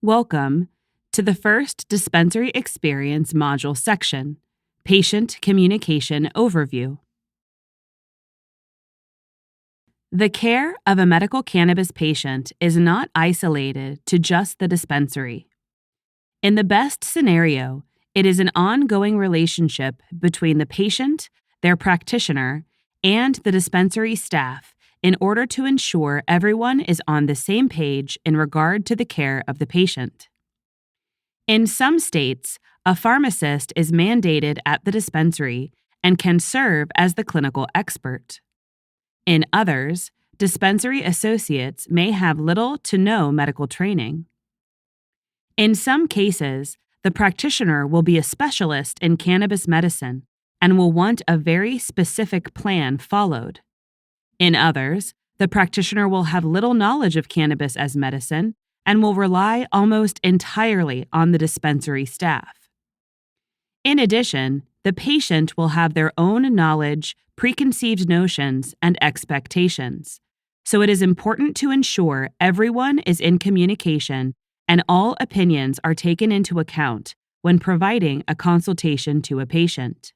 Welcome to the first Dispensary Experience module section, Patient Communication Overview. The care of a medical cannabis patient is not isolated to just the dispensary. In the best scenario, it is an ongoing relationship between the patient, their practitioner, and the dispensary staff in order to ensure everyone is on the same page in regard to the care of the patient. In some states, a pharmacist is mandated at the dispensary and can serve as the clinical expert. In others, dispensary associates may have little to no medical training. In some cases, the practitioner will be a specialist in cannabis medicine and will want a very specific plan followed. In others, the practitioner will have little knowledge of cannabis as medicine and will rely almost entirely on the dispensary staff. In addition, the patient will have their own knowledge, preconceived notions, and expectations, so it is important to ensure everyone is in communication and all opinions are taken into account when providing a consultation to a patient.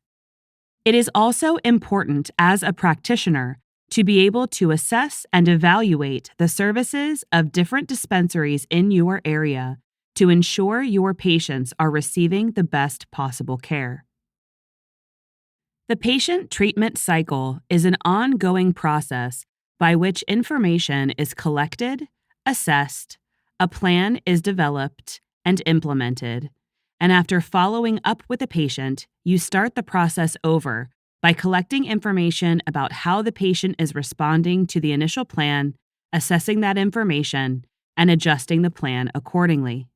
It is also important as a practitioner to be able to assess and evaluate the services of different dispensaries in your area to ensure your patients are receiving the best possible care. The patient treatment cycle is an ongoing process by which information is collected, assessed, a plan is developed and implemented, and after following up with the patient, you start the process over by collecting information about how the patient is responding to the initial plan, assessing that information, and adjusting the plan accordingly.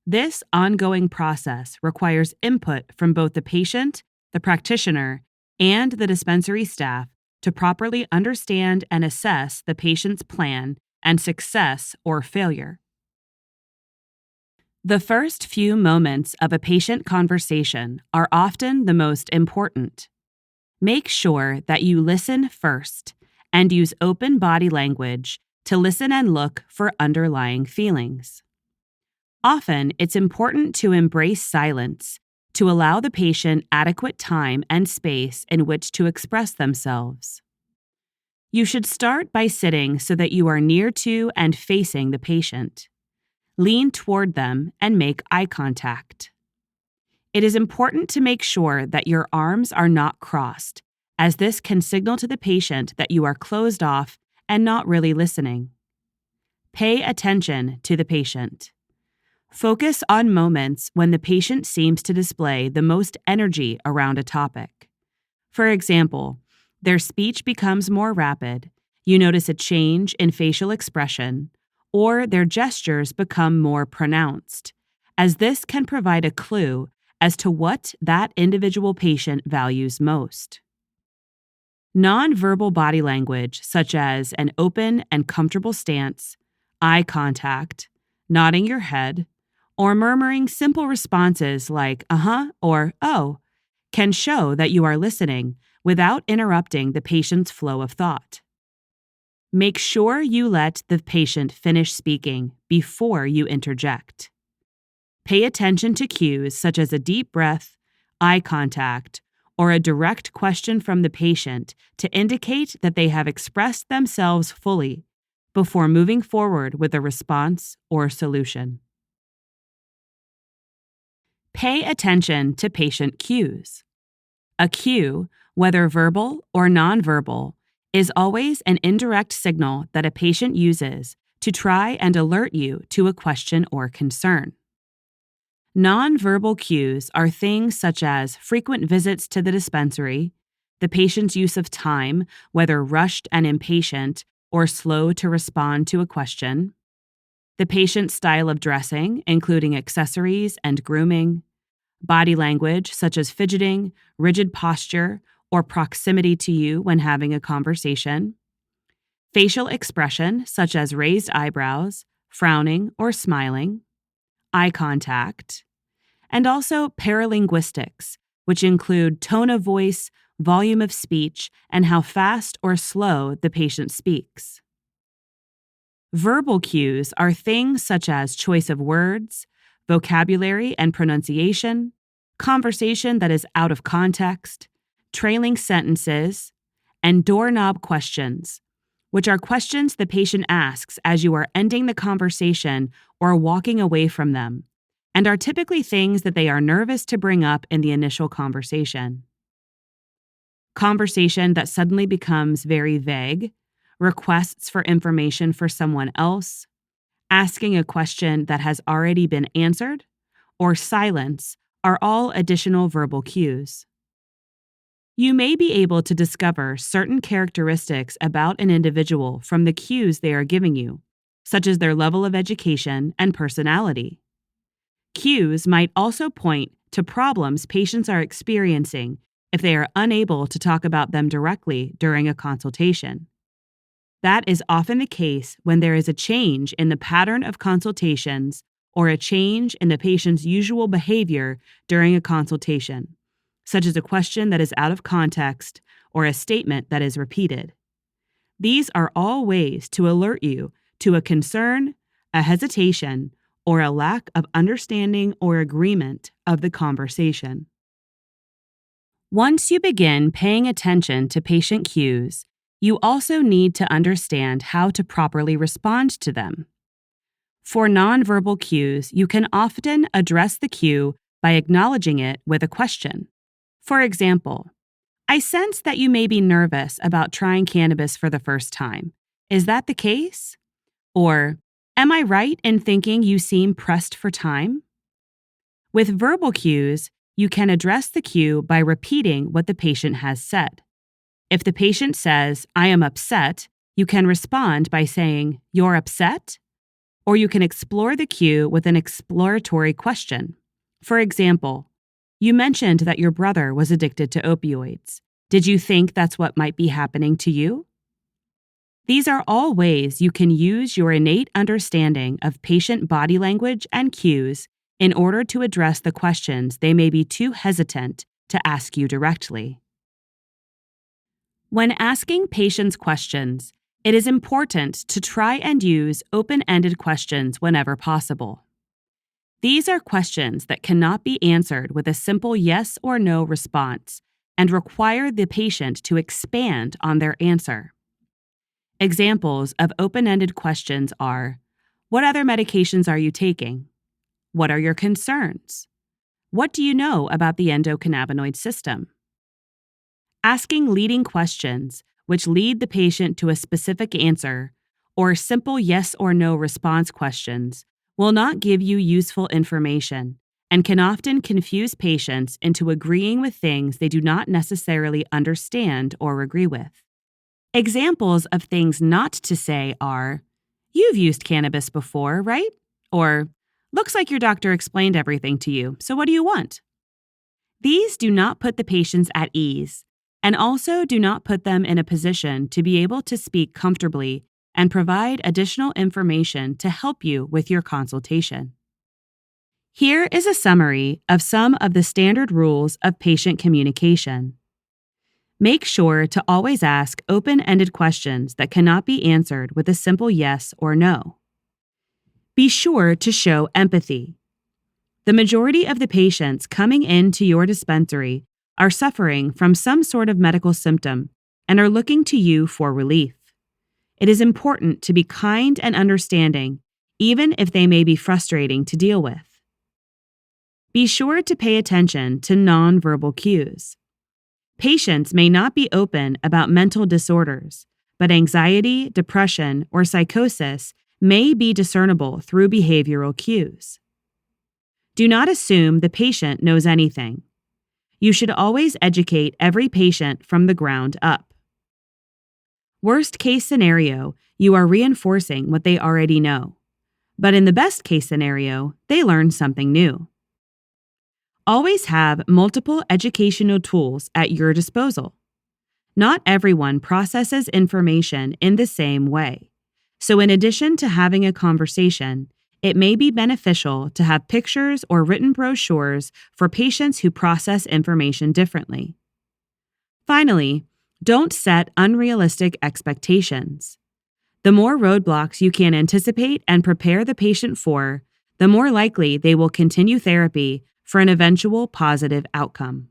This ongoing process requires input from both the patient, the practitioner, and the dispensary staff to properly understand and assess the patient's plan and success or failure. The first few moments of a patient conversation are often the most important. Make sure that you listen first and use open body language to listen and look for underlying feelings. Often, it's important to embrace silence to allow the patient adequate time and space in which to express themselves. You should start by sitting so that you are near to and facing the patient. Lean toward them and make eye contact. It is important to make sure that your arms are not crossed, as this can signal to the patient that you are closed off and not really listening. Pay attention to the patient. Focus on moments when the patient seems to display the most energy around a topic. For example, their speech becomes more rapid, you notice a change in facial expression, or their gestures become more pronounced, as this can provide a clue as to what that individual patient values most. Nonverbal body language, such as an open and comfortable stance, eye contact, nodding your head, or murmuring simple responses like uh-huh or oh, can show that you are listening without interrupting the patient's flow of thought. Make sure you let the patient finish speaking before you interject. Pay attention to cues such as a deep breath, eye contact, or a direct question from the patient to indicate that they have expressed themselves fully before moving forward with a response or solution. Pay attention to patient cues. A cue, whether verbal or nonverbal, is always an indirect signal that a patient uses to try and alert you to a question or concern. Nonverbal cues are things such as frequent visits to the dispensary, the patient's use of time, whether rushed and impatient or slow to respond to a question, the patient's style of dressing, including accessories and grooming, body language such as fidgeting, rigid posture, or proximity to you when having a conversation, facial expression such as raised eyebrows, frowning, or smiling, eye contact, and also paralinguistics, which include tone of voice, volume of speech, and how fast or slow the patient speaks. Verbal cues are things such as choice of words, vocabulary and pronunciation, conversation that is out of context, trailing sentences, and doorknob questions, which are questions the patient asks as you are ending the conversation or walking away from them, and are typically things that they are nervous to bring up in the initial conversation. Conversation that suddenly becomes very vague, requests for information for someone else, asking a question that has already been answered, or silence are all additional verbal cues. You may be able to discover certain characteristics about an individual from the cues they are giving you, such as their level of education and personality. Cues might also point to problems patients are experiencing if they are unable to talk about them directly during a consultation. That is often the case when there is a change in the pattern of consultations or a change in the patient's usual behavior during a consultation, such as a question that is out of context or a statement that is repeated. These are all ways to alert you to a concern, a hesitation, or a lack of understanding or agreement of the conversation. Once you begin paying attention to patient cues, you also need to understand how to properly respond to them. For nonverbal cues, you can often address the cue by acknowledging it with a question. For example, I sense that you may be nervous about trying cannabis for the first time. Is that the case? Or, am I right in thinking you seem pressed for time? With verbal cues, you can address the cue by repeating what the patient has said. If the patient says, I am upset, you can respond by saying, You're upset? Or you can explore the cue with an exploratory question. For example, you mentioned that your brother was addicted to opioids. Did you think that's what might be happening to you? These are all ways you can use your innate understanding of patient body language and cues in order to address the questions they may be too hesitant to ask you directly. When asking patients questions, it is important to try and use open-ended questions whenever possible. These are questions that cannot be answered with a simple yes or no response and require the patient to expand on their answer. Examples of open-ended questions are, what other medications are you taking? What are your concerns? What do you know about the endocannabinoid system? Asking leading questions, which lead the patient to a specific answer, or simple yes or no response questions, will not give you useful information and can often confuse patients into agreeing with things they do not necessarily understand or agree with. Examples of things not to say are, you've used cannabis before, right? Or, looks like your doctor explained everything to you, so what do you want? These do not put the patients at ease and also do not put them in a position to be able to speak comfortably and provide additional information to help you with your consultation. Here is a summary of some of the standard rules of patient communication. Make sure to always ask open-ended questions that cannot be answered with a simple yes or no. Be sure to show empathy. The majority of the patients coming into your dispensary are suffering from some sort of medical symptom and are looking to you for relief. It is important to be kind and understanding, even if they may be frustrating to deal with. Be sure to pay attention to nonverbal cues. Patients may not be open about mental disorders, but anxiety, depression, or psychosis may be discernible through behavioral cues. Do not assume the patient knows anything. You should always educate every patient from the ground up. Worst case scenario, you are reinforcing what they already know. But in the best case scenario, they learn something new. Always have multiple educational tools at your disposal. Not everyone processes information in the same way. So in addition to having a conversation, it may be beneficial to have pictures or written brochures for patients who process information differently. Finally, don't set unrealistic expectations. The more roadblocks you can anticipate and prepare the patient for, the more likely they will continue therapy for an eventual positive outcome.